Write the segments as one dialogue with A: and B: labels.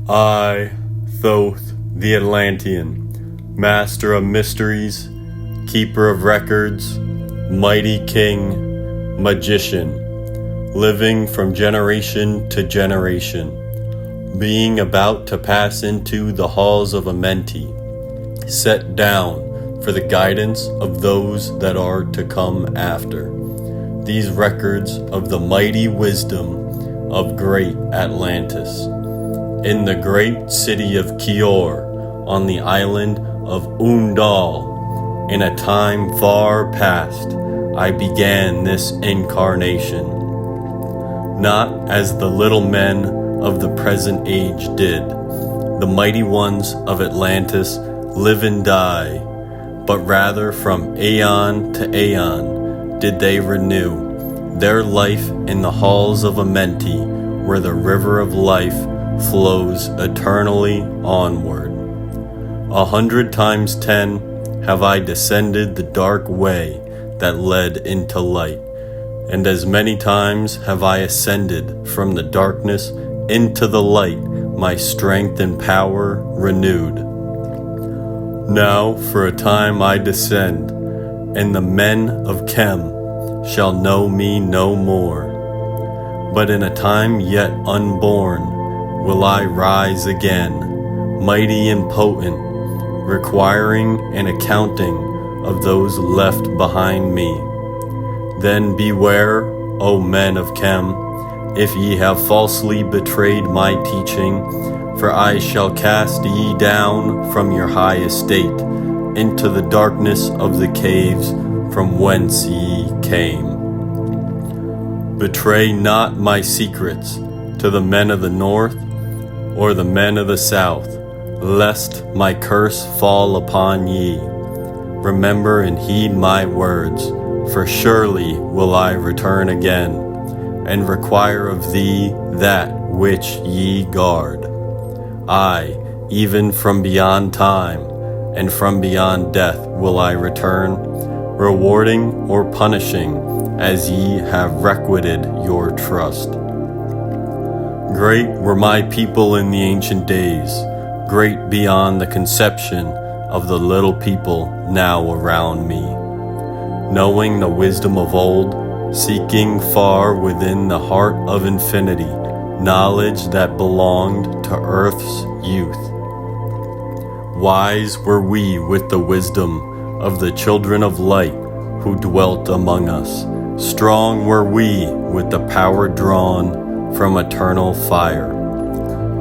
A: I, Thoth the Atlantean, master of mysteries, keeper of records, mighty king, magician, living from generation to generation, being about to pass into the halls of Amenti, set down for the guidance of those that are to come after. These records of the mighty wisdom of great Atlantis, in the great city of Kior, on the island of Undal, in a time far past, I began this incarnation. Not as the little men of the present age did, the mighty ones of Atlantis live and die, but rather from aeon to aeon did they renew their life in the halls of Amenti, where the river of life flows eternally onward. 100 times 10 have I descended the dark way that led into light, and as many times have I ascended from the darkness into the light, my strength and power renewed. Now for a time I descend, and the men of Chem shall know me no more. But in a time yet unborn will I rise again, mighty and potent, requiring an accounting of those left behind me. Then beware, O men of Chem, if ye have falsely betrayed my teaching, for I shall cast ye down from your high estate into the darkness of the caves from whence ye came. Betray not my secrets to the men of the north or the men of the south, lest my curse fall upon ye. Remember and heed my words, for surely will I return again, and require of thee that which ye guard. I, even from beyond time, and from beyond death will I return, rewarding or punishing as ye have requited your trust. Great were my people in the ancient days, great beyond the conception of the little people now around me. Knowing the wisdom of old, seeking far within the heart of infinity, knowledge that belonged to earth's youth. Wise were we with the wisdom of the children of light who dwelt among us. Strong were we with the power drawn from eternal fire.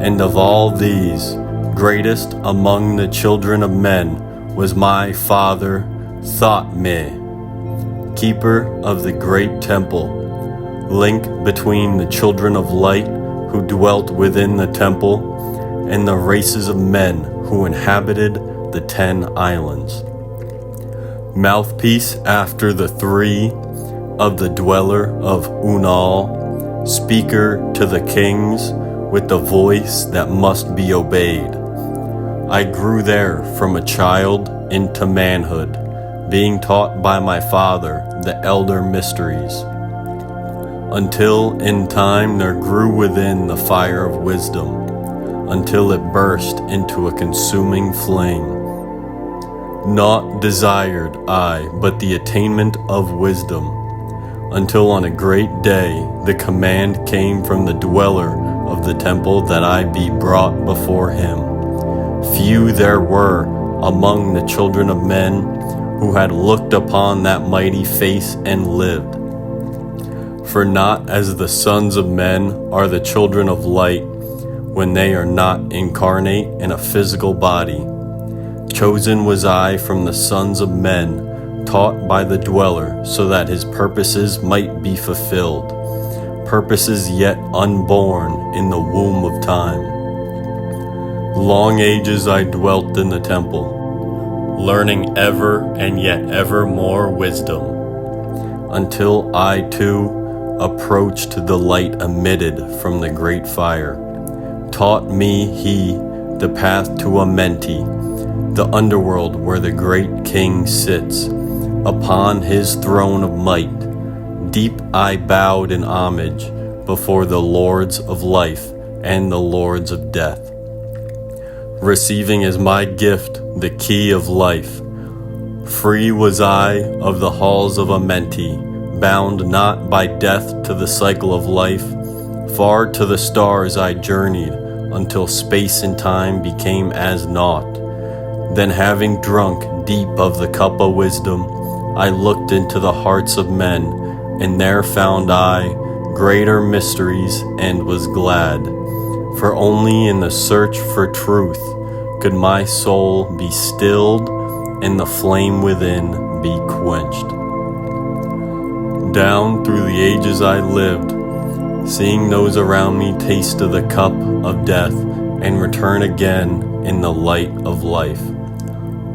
A: And of all these, greatest among the children of men was my father Thoth, keeper of the great temple, link between the children of light who dwelt within the temple and the races of men who inhabited the 10 islands. Mouthpiece after the 3 of the dweller of Unal, speaker to the kings with the voice that must be obeyed. I grew there from a child into manhood, being taught by my father the elder mysteries, until in time there grew within the fire of wisdom, until it burst into a consuming flame. Naught desired I but the attainment of wisdom, until on a great day the command came from the dweller of the temple that I be brought before him. Few there were among the children of men who had looked upon that mighty face and lived. For not as the sons of men are the children of light when they are not incarnate in a physical body. Chosen was I from the sons of men, taught by the dweller, so that his purposes might be fulfilled, purposes yet unborn in the womb of time. Long ages I dwelt in the temple, learning ever and yet ever more wisdom, until I too approached the light emitted from the great fire. Taught me he the path to Amenti, the underworld where the great king sits upon his throne of might. Deep I bowed in homage before the lords of life and the lords of death. receiving as my gift the key of life. Free was I of the halls of Amenti, bound not by death to the cycle of life. Far to the stars I journeyed, until space and time became as naught. Then having drunk deep of the cup of wisdom, I looked into the hearts of men, and there found I greater mysteries and was glad. For only in the search for truth could my soul be stilled and the flame within be quenched. Down through the ages I lived, seeing those around me taste of the cup of death and return again in the light of life.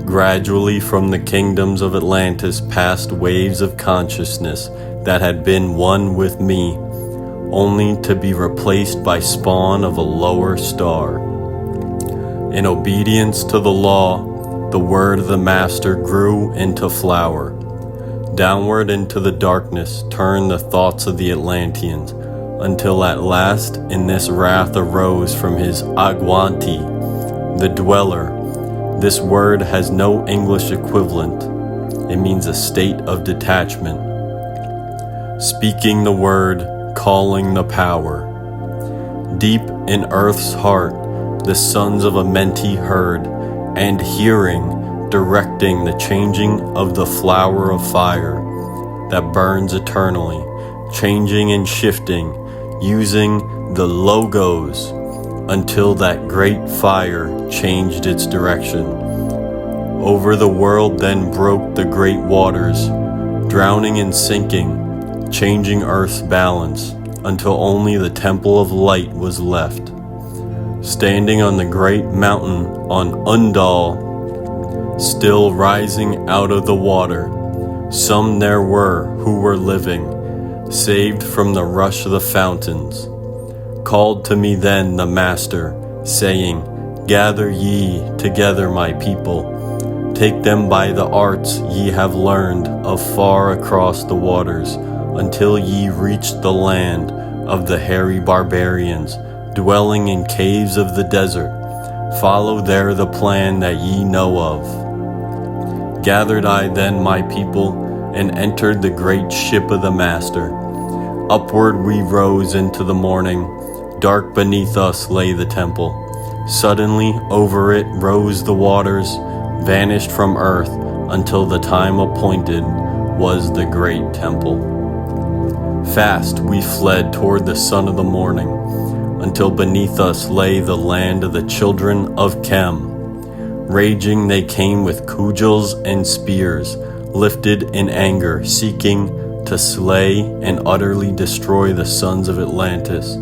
A: Gradually from the kingdoms of Atlantis passed waves of consciousness that had been one with me, only to be replaced by spawn of a lower star. In obedience to the law, the word of the Master grew into flower. Downward into the darkness turned the thoughts of the Atlanteans, until at last in this wrath arose from his Agwanti, the dweller. This word has no English equivalent. It means a state of detachment. Speaking the word, calling the power. Deep in earth's heart, the sons of Amenti heard, and hearing, directing the changing of the flower of fire that burns eternally, changing and shifting, using the logos until that great fire changed its direction. Over the world then broke the great waters, drowning and sinking, changing earth's balance, until only the temple of light was left. Standing on the great mountain on Undal, still rising out of the water, some there were who were living, saved from the rush of the fountains. Called to me then the Master, saying, Gather ye together my people, take them by the arts ye have learned of far across the waters, until ye reach the land of the hairy barbarians, dwelling in caves of the desert. Follow there the plan that ye know of. Gathered I then my people, and entered the great ship of the Master. Upward we rose into the morning. Dark beneath us lay the temple. Suddenly over it rose the waters, vanished from earth, until the time appointed was the great temple. Fast we fled toward the sun of the morning, until beneath us lay the land of the children of Chem. Raging they came with cudgels and spears, lifted in anger, seeking to slay and utterly destroy the sons of Atlantis.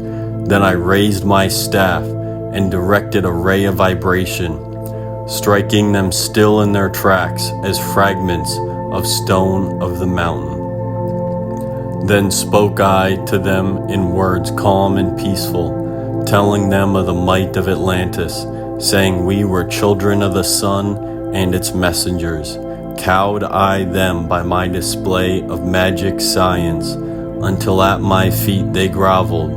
A: Then I raised my staff and directed a ray of vibration, striking them still in their tracks as fragments of stone of the mountain. Then spoke I to them in words calm and peaceful, telling them of the might of Atlantis, saying we were children of the sun and its messengers. Cowed I them by my display of magic science, until at my feet they groveled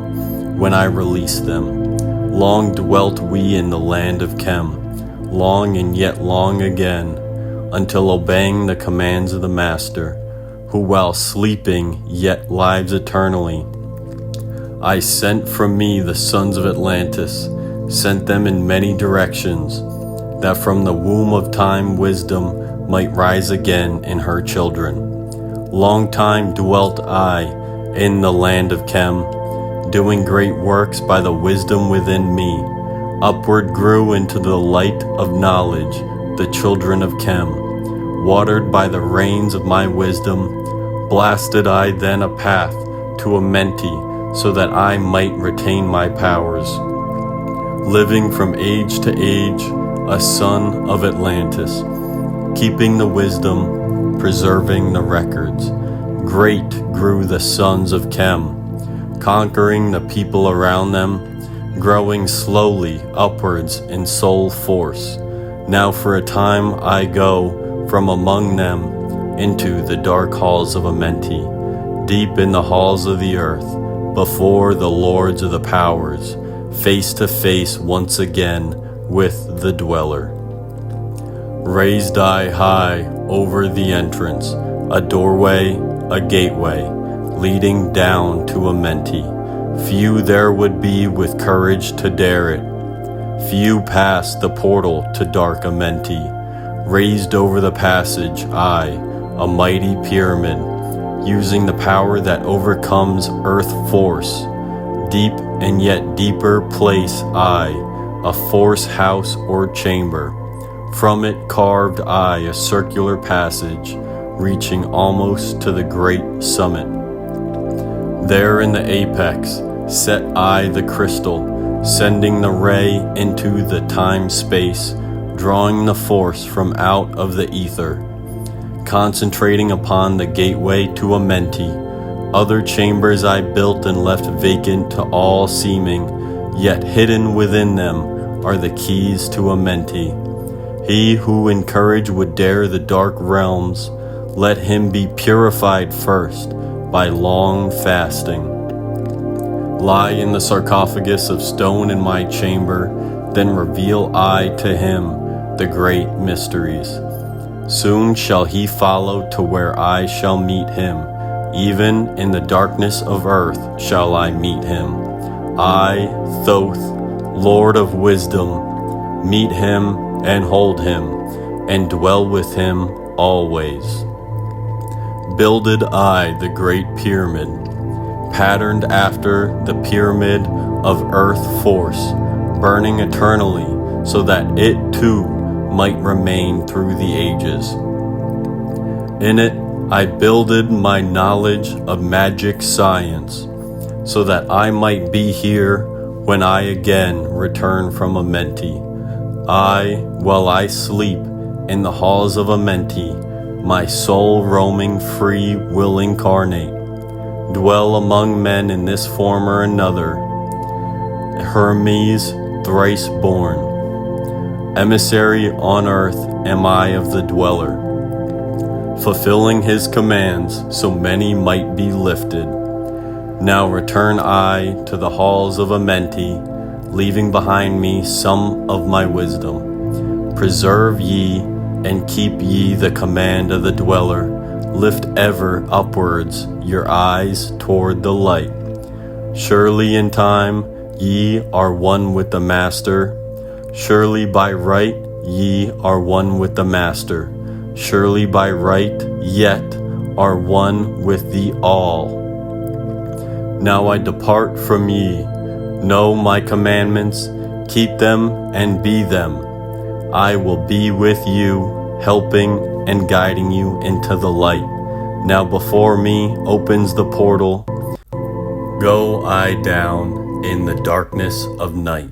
A: when I released them. Long dwelt we in the land of Chem, long and yet long again, until obeying the commands of the Master, who while sleeping yet lives eternally, I sent from me the sons of Atlantis, sent them in many directions, that from the womb of time wisdom might rise again in her children. Long time dwelt I in the land of Chem, doing great works by the wisdom within me. Upward grew into the light of knowledge the children of Chem. Watered by the rains of my wisdom, blasted I then a path to Amenti, so that I might retain my powers. Living from age to age, a son of Atlantis, keeping the wisdom, preserving the records. Great grew the sons of Chem, conquering the people around them, growing slowly upwards in soul force. Now for a time I go from among them into the dark halls of Amenti, deep in the halls of the earth, before the lords of the powers, face to face once again, with the dweller. Raised I high over the entrance, a doorway, a gateway, leading down to Amenti. Few there would be with courage to dare it. Few passed the portal to dark Amenti. Raised over the passage, I, a mighty pyramid, using the power that overcomes earth force. Deep and yet deeper place I, a force house or chamber. From it carved I a circular passage, reaching almost to the great summit. There in the apex set I the crystal, sending the ray into the time-space, drawing the force from out of the ether, concentrating upon the gateway to Amenti. Other chambers I built and left vacant to all seeming, yet hidden within them are the keys to Amenti. He who in courage would dare the dark realms, let him be purified first by long fasting. Lie in the sarcophagus of stone in my chamber, then reveal I to him the great mysteries. Soon shall he follow to where I shall meet him. Even in the darkness of earth shall I meet him. I, Thoth, Lord of wisdom, meet him and hold him, and dwell with him always. Builded I the great pyramid, patterned after the pyramid of earth force, burning eternally, so that it too might remain through the ages. In it I builded my knowledge of magic science, so that I might be here when I again return from Amenti. I, while I sleep in the halls of Amenti, my soul roaming free will incarnate, dwell among men in this form or another, Hermes thrice born. Emissary on earth am I of the dweller, fulfilling his commands so many might be lifted. Now return I to the halls of Amenti, leaving behind me some of my wisdom. Preserve ye and keep ye the command of the dweller. Lift ever upwards your eyes toward the light. Surely in time ye are one with the Master. Surely by right ye are one with the Master. Surely by right yet are one with the All. Now I depart from ye. Know my commandments, keep them and be them. I will be with you, helping and guiding you into the light. Now before me opens the portal. Go I down in the darkness of night.